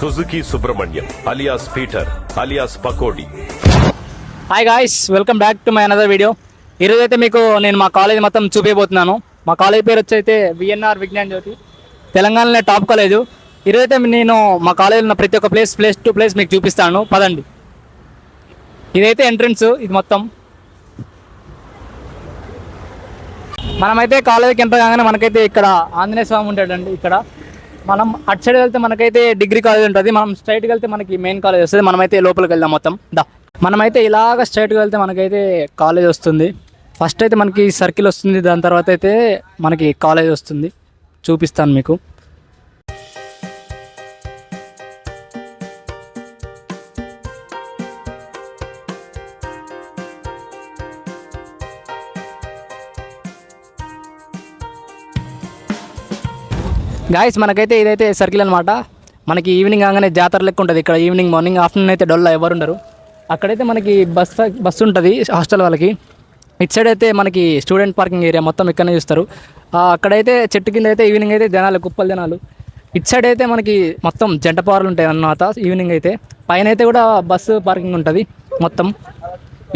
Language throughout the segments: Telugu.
Suzuki Subrahmanyam alias Peter alias Pakodi. Hi guys, welcome back to my another video. ఈరోజు అయితే మీకు నేను మా కాలేజ్ మొత్తం చూపించబోతున్నాను. మా కాలేజ్ పేరు వచ్చి అయితే విఎన్ఆర్ విజ్ఞాన్ జ్యోతి, తెలంగాణలో టాప్ కాలేజ్. ఈరోజు అయితే నేను మా కాలేజ్ ఉన్న ప్రతి ఒక్క ప్లేస్ టు ప్లేస్ మీకు చూపిస్తాను. పదండి. ఇదైతే ఎంట్రన్స్, ఇది మొత్తం. మనమైతే కాలేజీకి ఎంటర్ కాగానే మనకైతే ఇక్కడ ఆంజనేయ స్వామి ఉంటాడండి. ఇక్కడ మనం అటు సైడ్ వెళ్తే మనకైతే డిగ్రీ కాలేజ్ ఉంటుంది, మనం స్ట్రైట్కి వెళ్తే మనకి మెయిన్ కాలేజ్ వస్తుంది. మనమైతే లోపలికి వెళ్దాం మొత్తం. మనమైతే ఇలాగ స్ట్రైట్గా వెళ్తే మనకైతే కాలేజ్ వస్తుంది. ఫస్ట్ అయితే మనకి సర్కిల్ వస్తుంది, దాని తర్వాత అయితే మనకి కాలేజ్ వస్తుంది. చూపిస్తాను మీకు. గాయస్, మనకైతే ఇదైతే సర్కిల్ అనమాట. మనకి ఈవినింగ్ కాగానే జాతర లెక్క ఉంటుంది ఇక్కడ. ఈవినింగ్, మార్నింగ్, ఆఫ్టర్నూన్ అయితే డొల్ల ఎవరు ఉండరు. అక్కడైతే మనకి బస్సు ఉంటుంది హాస్టల్ వాళ్ళకి. ఇటు సైడ్ అయితే మనకి స్టూడెంట్ పార్కింగ్ ఏరియా మొత్తం ఇక్కడనే చూస్తారు. అక్కడైతే చెట్టు కింద అయితే ఈవినింగ్ అయితే జనాలు, కుప్పలు జనాలు. ఇటు సైడ్ అయితే మనకి మొత్తం జంట పార్లు ఉంటాయి అన్నమాట. ఈవినింగ్ అయితే పైన అయితే కూడా బస్సు పార్కింగ్ ఉంటుంది మొత్తం.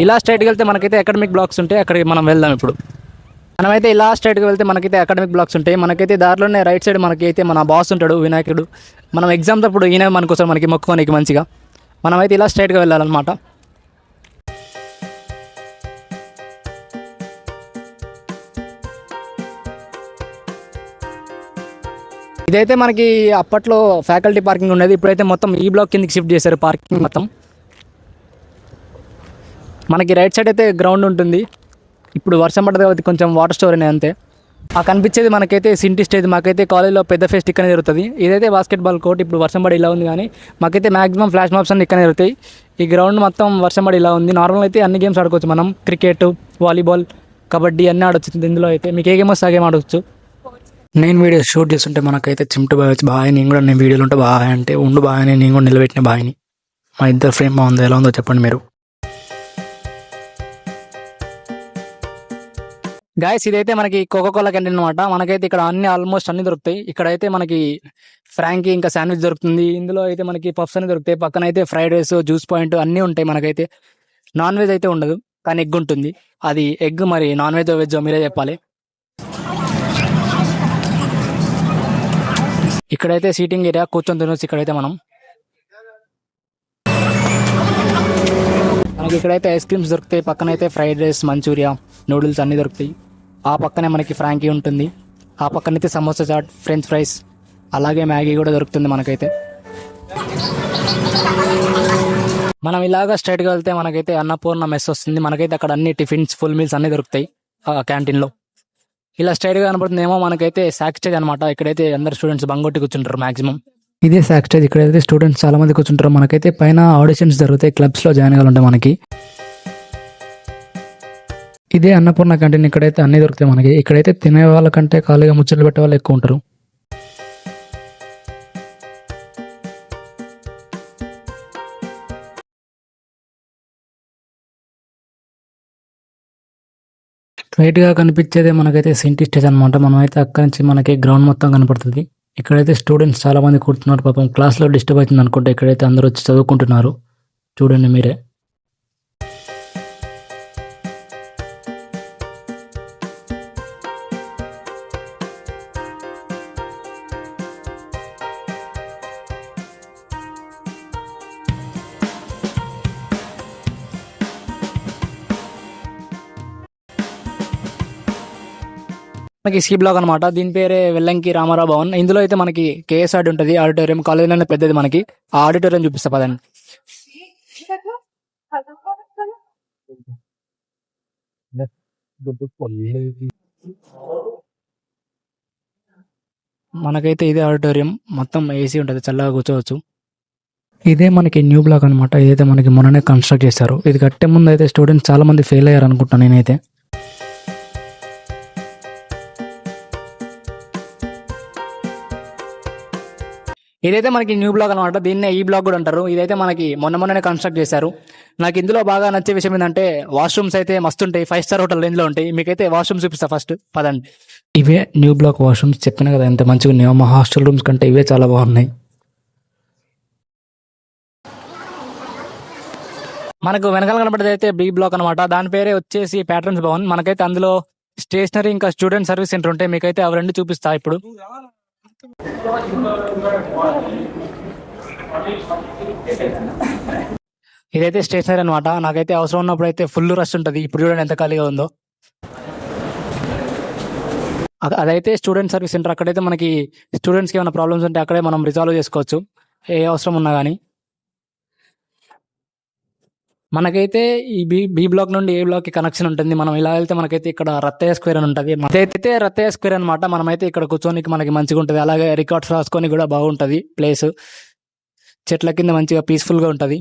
ఇలా స్ట్రైట్కి వెళ్తే మనకైతే అకాడమిక్ బ్లాక్స్ ఉంటాయి. అక్కడికి మనం వెళ్దాం ఇప్పుడు. మనమైతే ఇలా స్ట్రైట్కి వెళ్తే మనకైతే అకాడమిక్ బ్లాక్స్ ఉంటాయి. మనకైతే దారిలోనే రైట్ సైడ్ మనకి అయితే మన బాస్ ఉంటాడు, వినాయకుడు. మనం ఎగ్జామ్స్ అప్పుడు ఈయన మనకోసం మనకి మొక్కుకోనికి మంచిగా. మనమైతే ఇలా స్ట్రైట్గా వెళ్ళాలన్నమాట. ఇదైతే మనకి అప్పట్లో ఫ్యాకల్టీ పార్కింగ్ ఉండేది, ఇప్పుడైతే మొత్తం ఈ బ్లాక్ కిందకి షిఫ్ట్ చేశారు పార్కింగ్ మొత్తం. మనకి రైట్ సైడ్ అయితే గ్రౌండ్ ఉంటుంది. ఇప్పుడు వర్షం పడ్డది కాబట్టి కొంచెం వాటర్ స్టోర్ అయినాయి అంతే. ఆ కనిపించేది మనకైతే సింటి స్టేజ్. మాకైతే కాలేజ్లో పెద్ద ఫెస్ట్ ఇక్కడనే జరుగుతుంది. ఇదైతే బాస్కెట్బాల్ కోర్ట్. ఇప్పుడు వర్షం పడి ఇలా ఉంది, కానీ మాకైతే మ్యాక్సిమం ఫ్లాష్ మాప్స్ అన్ని ఇక్కడనే జరుగుతాయి. ఈ గ్రౌండ్ మొత్తం వర్షం పడి ఇలా ఉంది. నార్మల్ అయితే అన్ని గేమ్స్ ఆడుకోవచ్చు మనం. క్రికెట్, వాలీబాల్, కబడ్డీ అన్నీ ఆడొచ్చు ఇందులో అయితే. మీకు ఏ గేమ్ వస్తే ఆ గేమ్ ఆడవచ్చు. నేను వీడియో షూట్ చేస్తుంటే మనకైతే చింటూ బాయ్ వచ్చి బాయ్, నేను కూడా నేను వీడియోలో ఉంటే బాయ్ అంటే ఉండు బాయ్ అని నేను కూడా నిలబెట్టిన బాయ్ని. మా ఇద్దరు ఫ్రేమ్ బాగుందో ఎలా ఉందో చెప్పండి మీరు. గాయస్, ఇదైతే మనకి కోకోకోలా క్యాంటీన్ అనమాట. మనకైతే ఇక్కడ ఆల్మోస్ట్ అన్ని దొరుకుతాయి. ఇక్కడైతే మనకి ఫ్రాంకీ ఇంకా శాండ్విచ్ దొరుకుతుంది. ఇందులో అయితే మనకి పఫ్స్ అన్ని దొరుకుతాయి. పక్కన అయితే ఫ్రైడ్ రైస్, జ్యూస్ పాయింట్ అన్నీ ఉంటాయి. మనకైతే నాన్ వెజ్ అయితే ఉండదు, కానీ ఎగ్ ఉంటుంది. అది ఎగ్ మరి నాన్ వెజ్ వెజ్ మీరే చెప్పాలి. ఇక్కడైతే సీటింగ్ ఏరియా, కూర్చొని తినొచ్చు ఇక్కడైతే మనం. మనకి ఇక్కడైతే ఐస్ క్రీమ్స్ దొరుకుతాయి. పక్కన అయితే ఫ్రైడ్ రైస్, మంచూరియా, నూడిల్స్ అన్నీ దొరుకుతాయి. ఆ పక్కనే మనకి ఫ్రాంకీ ఉంటుంది. ఆ పక్కనైతే సమోసా చాట్, ఫ్రెంచ్ ఫ్రైస్, అలాగే మ్యాగీ కూడా దొరుకుతుంది మనకైతే. మనం ఇలాగా స్ట్రైట్గా వెళ్తే మనకైతే అన్నపూర్ణ మెస్ వస్తుంది. మనకైతే అక్కడ అన్ని టిఫిన్స్, ఫుల్ మీల్స్ అన్నీ దొరుకుతాయి ఆ క్యాంటీన్లో. ఇలా స్ట్రైట్గా కనపడుతుందేమో మనకైతే సాక్ స్టేజ్ అనమాట. ఇక్కడైతే అందరు స్టూడెంట్స్ బంగొట్టి కూర్చుంటారు మాక్సిమం. ఇదే సాక్ స్టేజ్. ఇక్కడైతే స్టూడెంట్స్ చాలా మంది కూర్చుంటారు. మనకైతే పైన ఆడిషన్స్ జరుగుతాయి, క్లబ్స్లో జాయిన్ అవ్వాలంటే మనకి. ఇదే అన్నపూర్ణ క్యాంటీన్. ఇక్కడైతే అన్ని దొరుకుతాయి మనకి. ఇక్కడైతే తినే వాళ్ళకంటే ఖాళీగా ముచ్చట్లు పెట్టే వాళ్ళు ఎక్కువ ఉంటారు. స్ట్రైట్గా కనిపించేదే మనకైతే సింటి స్టేజ్ అనమాట. మనమైతే అక్కడి నుంచి మనకి గ్రౌండ్ మొత్తం కనపడుతుంది. ఇక్కడైతే స్టూడెంట్స్ చాలా మంది కూర్చున్నారు. పాపం క్లాస్లో డిస్టర్బ్ అవుతుంది అనుకుంటే ఇక్కడైతే అందరూ వచ్చి చదువుకుంటున్నారు. చూడండి మీరే. మనకి సి బ్లాక్ అనమాట. దీని పేరే వెల్లంకి రామారావు భవన్. ఇందులో అయితే మనకి కేఎస్ఆర్డి ఉంటుంది, ఆడిటోరియం. కాలేజీలోనే పెద్దది మనకి. ఆ ఆడిటోరియం చూపిస్తా పదండి. మనకైతే ఇదే ఆడిటోరియం, మొత్తం ఏసీ ఉంటుంది, చల్లగా కూర్చోవచ్చు. ఇదే మనకి న్యూ బ్లాక్ అనమాట. ఇదైతే మనకి మొన్ననే కన్స్ట్రక్ట్ చేశారు. ఇది కట్టే ముందు అయితే స్టూడెంట్స్ చాలా మంది ఫెయిల్ అయ్యారు అనుకుంటాను నేనైతే. ఇదైతే మనకి న్యూ బ్లాక్ అనమాట. దీన్నే ఈ బ్లాక్ కూడా అంటారు. ఇదైతే మనకి మొన్ననే కన్స్ట్రక్ట్ చేశారు. నాకు ఇందులో బాగా నచ్చే విషయం ఏంటంటే వాష్రూమ్స్ అయితే మస్తు ఉంటాయి. 5 స్టార్ హోటల్ రేంజ్ లో ఉంటాయి. మీకైతే వాష్రూమ్స్ చూపిస్తా ఫస్ట్ పదండి. ఇవే న్యూ బ్లాక్ వాష్రూమ్స్. చెప్పిన కదా ఎంత మంచిగా ఉన్నాయో. మా హాస్టల్ రూమ్స్ కంటే ఇవే చాలా బాగున్నాయి. మనకు వెనకాల కనబడేది అయితే బి బ్లాక్ అనమాట. దాని పేరే వచ్చేసి ప్యాట్రన్స్ భవన్. మనకైతే అందులో స్టేషనరీ ఇంకా స్టూడెంట్ సర్వీస్ సెంటర్ ఉంటాయి. మీకైతే అవి రెండు చూపిస్తా ఇప్పుడు. ఇదైతే స్టేషనరీ అనమాట. నాకైతే అవసరం ఉన్నప్పుడు అయితే ఫుల్ రష్ ఉంటుంది. ఇప్పుడు చూడండి ఎంత ఖాళీగా ఉందో. అదైతే స్టూడెంట్ సర్వీస్ సెంటర్. అక్కడైతే మనకి స్టూడెంట్స్కి ఏమైనా ప్రాబ్లమ్స్ ఉంటే అక్కడే మనం రిజాల్వ్ చేసుకోవచ్చు, ఏ అవసరం ఉన్నా కానీ. మనకైతే ఈ బి బ్లాక్ నుండి ఏ బ్లాక్ కి కనెక్షన్ ఉంటుంది. మనం ఇలా వెళ్తే మనకైతే ఇక్కడ రత్తయ్య స్క్వేర్ అని ఉంటుంది. అదైతే రత్తయ్య స్క్వేర్ అనమాట. మనమైతే ఇక్కడ కూర్చోనికి మనకి మంచిగా ఉంటుంది. అలాగే రికార్డ్స్ రాసుకొని కూడా బాగుంటుంది ప్లేస్. చెట్ల కింద మంచిగా పీస్ఫుల్ గా ఉంటుంది.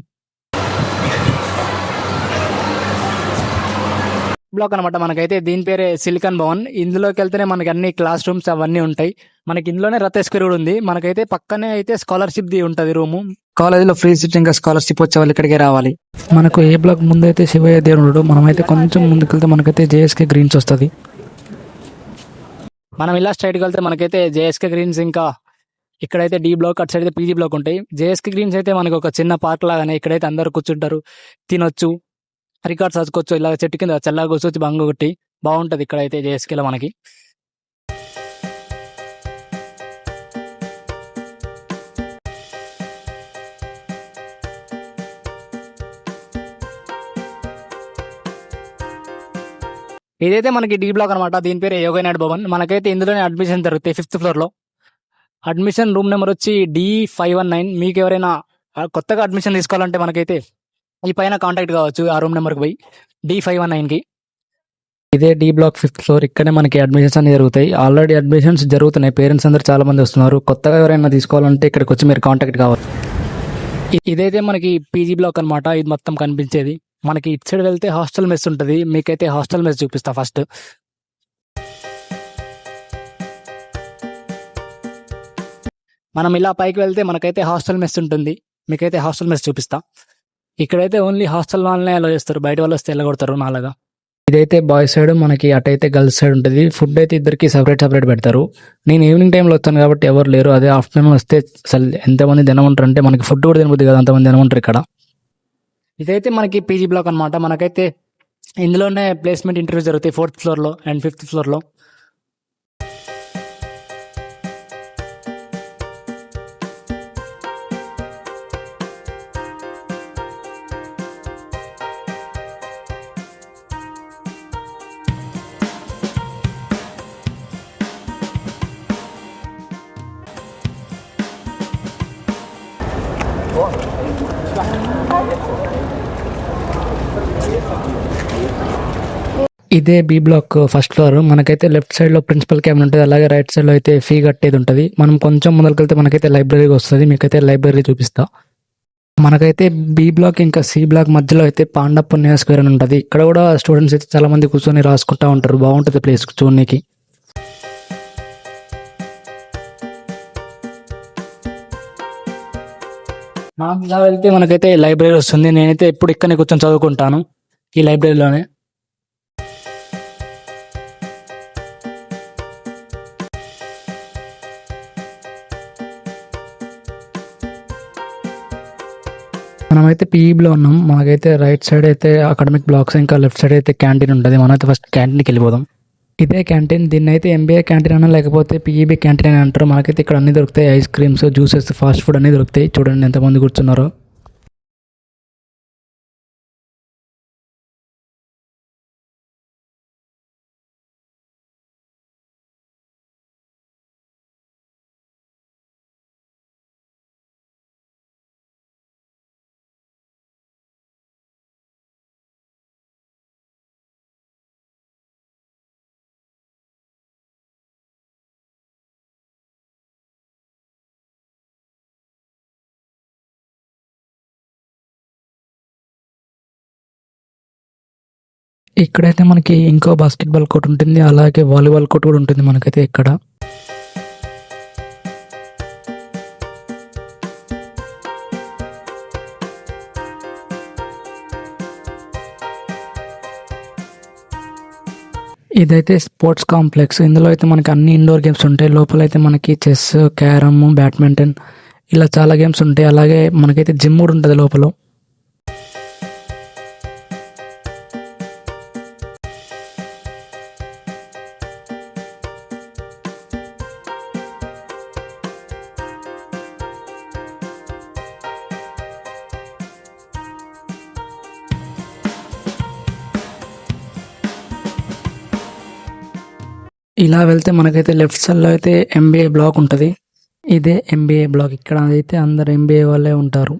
బ్లాక్ అనమాట. మనకైతే దీని పేరే సిలికాన్ భవన్. ఇందులోకి వెళ్తేనే మనకి అన్ని క్లాస్ రూమ్స్ అవన్నీ ఉంటాయి. మనకి ఇందులోనే రత్తయ్య స్క్వేర్ కూడా ఉంది. మనకైతే పక్కనే అయితే స్కాలర్షిప్ ది ఉంటుంది రూము. కాలేజీలో ఫ్రీ సీట్ ఇంకా స్కాలర్షిప్ వచ్చే వాళ్ళు ఇక్కడికే రావాలి. మనకు ఏ బ్లాక్ ముందు అయితే శివయ్య దేవుడు. మనమైతే కొంచెం ముందుకెళ్తే మనకైతే జేఎస్కే గ్రీన్స్ వస్తుంది. మనం ఇలా స్ట్రైట్కి వెళ్తే మనకైతే జేఎస్కే గ్రీన్స్, ఇంకా ఇక్కడైతే డి బ్లాక్, అటు సైడ్ అయితే పీజీ బ్లాక్ ఉంటాయి. జేఎస్కే గ్రీన్స్ అయితే మనకు ఒక చిన్న పార్క్ లాగానే. ఇక్కడైతే అందరు కూర్చుంటారు, తినొచ్చు, రికార్డ్స్ రాసుకోవచ్చు. ఇలా చెట్టు కింద చల్లగా కూర్చొచ్చి బంగ కొట్టి బాగుంటది ఇక్కడైతే జేఎస్కేలో మనకి. ఇదైతే మనకి డి బ్లాక్ అనమాట. దీని పేరు యోగనాథ్ భవన్. మనకైతే ఇందులోనే అడ్మిషన్ జరుగుతాయి 5th ఫ్లోర్ లో. అడ్మిషన్ రూమ్ నెంబర్ వచ్చి D519. మీకు ఎవరైనా కొత్తగా అడ్మిషన్ తీసుకోవాలంటే మనకైతే ఈ పైన కాంటాక్ట్ కావచ్చు ఆ రూమ్ నెంబర్కి పోయి, D519 కి. ఇదే డి బ్లాక్ 5th ఫ్లోర్. ఇక్కడే మనకి అడ్మిషన్స్ అన్ని జరుగుతాయి. ఆల్రెడీ అడ్మిషన్స్ జరుగుతున్నాయి. పేరెంట్స్ అందరు చాలా మంది వస్తున్నారు. కొత్తగా ఎవరైనా తీసుకోవాలంటే ఇక్కడికి వచ్చి మీరు కాంటాక్ట్ కావాలి. ఇదైతే మనకి పీజీ బ్లాక్ అనమాట. ఇది మొత్తం కనిపించేది. మనకి ఇటు సైడ్ వెళ్తే హాస్టల్ మెస్ ఉంటుంది. మీకైతే హాస్టల్ మెస్ చూపిస్తా ఫస్ట్. మనం ఇలా పైకి వెళ్తే మనకైతే హాస్టల్ మెస్ ఉంటుంది. మీకైతే హాస్టల్ మెస్ చూపిస్తా. ఇక్కడైతే ఓన్లీ హాస్టల్ వాళ్ళనే అలో చేస్తారు, బయట వాళ్ళు వస్తే వెళ్ళగొడతారు నాలాగా. ఇదైతే బాయ్స్ సైడ్, మనకి అటైతే గర్ల్స్ సైడ్ ఉంటుంది. ఫుడ్ అయితే ఇద్దరికి సపరేట్ పెడతారు. నేను ఈవినింగ్ టైంలో వచ్చాను కాబట్టి ఎవరు లేరు. అదే ఆఫ్టర్నూన్ వస్తే అసలు ఎంతమంది తినమంటారు అంటే మనకి ఫుడ్ కూడా తినబుద్ది కదా, అంతమంది తినమంటారు ఇక్కడ. ఇదైతే మనకి పీజీ బ్లాక్ అనమాట. మనకైతే ఇందులోనే ప్లేస్మెంట్ ఇంటర్వ్యూ జరుగుతాయి 4th ఫ్లోర్ లో అండ్ 5th ఫ్లోర్ లో. ఇదే బి బ్లాక్ 1st ఫ్లోర్. మనకైతే లెఫ్ట్ సైడ్ లో ప్రిన్సిపల్ క్యాబిన్ ఉంటుంది. అలాగే రైట్ సైడ్ లో అయితే ఫీ కట్టేది ఉంటుంది. మనం కొంచెం ముందరికెళ్తే మనకైతే లైబ్రరీ వస్తుంది. మీకైతే లైబ్రరీ చూపిస్తా. మనకైతే బి బ్లాక్ ఇంకా సి బ్లాక్ మధ్యలో అయితే పాండా పుణ్య స్క్వేర్ అని ఉంటుంది. ఇక్కడ కూడా స్టూడెంట్స్ అయితే చాలా మంది కూర్చొని రాసుకుంటా ఉంటారు. బాగుంటుంది ప్లేస్ చూడడానికి. ఇలా వెళ్తే మనకైతే లైబ్రరీ వస్తుంది. నేనైతే ఎప్పుడు ఇక్కడనే కూర్చొని చదువుకుంటాను, ఈ లైబ్రరీలోనే. మనమైతే పీఈబీలో ఉన్నాం. మనకైతే రైట్ సైడ్ అయితే అకాడమిక్ బ్లాక్స్, ఇంకా లెఫ్ట్ సైడ్ అయితే క్యాంటీన్ ఉంటుంది. మనమైతే ఫస్ట్ క్యాంటీన్కి వెళ్ళిపోదాం. ఇదే క్యాంటీన్. దీన్ని అయితే ఎంబీఏ క్యాంటీన్ అన్నా లేకపోతే పీఈబీ క్యాంటీన్ అని అంటారు. మనకైతే ఇక్కడ అన్ని దొరుకుతాయి. Ice creams, juices, fast food అన్ని దొరుకుతాయి. చూడండి ఎంతమంది కూర్చున్నారో. ఇక్కడైతే మనకి ఇంకో బాస్కెట్బాల్ కోర్ట్ ఉంటుంది. అలాగే వాలీబాల్ కోర్ట్ కూడా ఉంటుంది మనకైతే ఇక్కడ. ఇదైతే స్పోర్ట్స్ కాంప్లెక్స్. ఇందులో అయితే మనకి అన్ని ఇండోర్ గేమ్స్ ఉంటాయి. లోపల అయితే మనకి చెస్, క్యారమ్, బ్యాడ్మింటన్ ఇలా చాలా గేమ్స్ ఉంటాయి. అలాగే మనకైతే జిమ్ కూడా ఉంటుంది లోపల. ఇలా వెళ్తే మనకైతే లెఫ్ట్ సైడ్లో అయితే ఎంబీఏ బ్లాక్ ఉంటుంది. ఇదే ఎంబీఏ బ్లాక్. ఇక్కడ అయితే అందరు ఎంబీఏ వాళ్ళే ఉంటారు.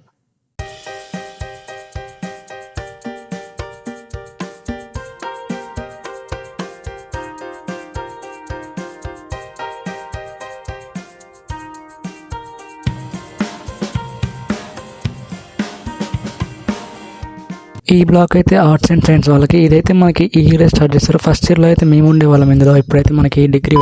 ఈ బ్లాక్ అయితే ఆర్ట్స్ అండ్ సైన్స్ వాళ్ళకి. ఇదైతే మనకి ఈ ఇయర్ స్టార్ట్ చేస్తారు. ఫస్ట్ ఇయర్లో అయితే మేము ఉండేవాళ్ళం ఇందులో. ఇప్పుడైతే మనకి డిగ్రీ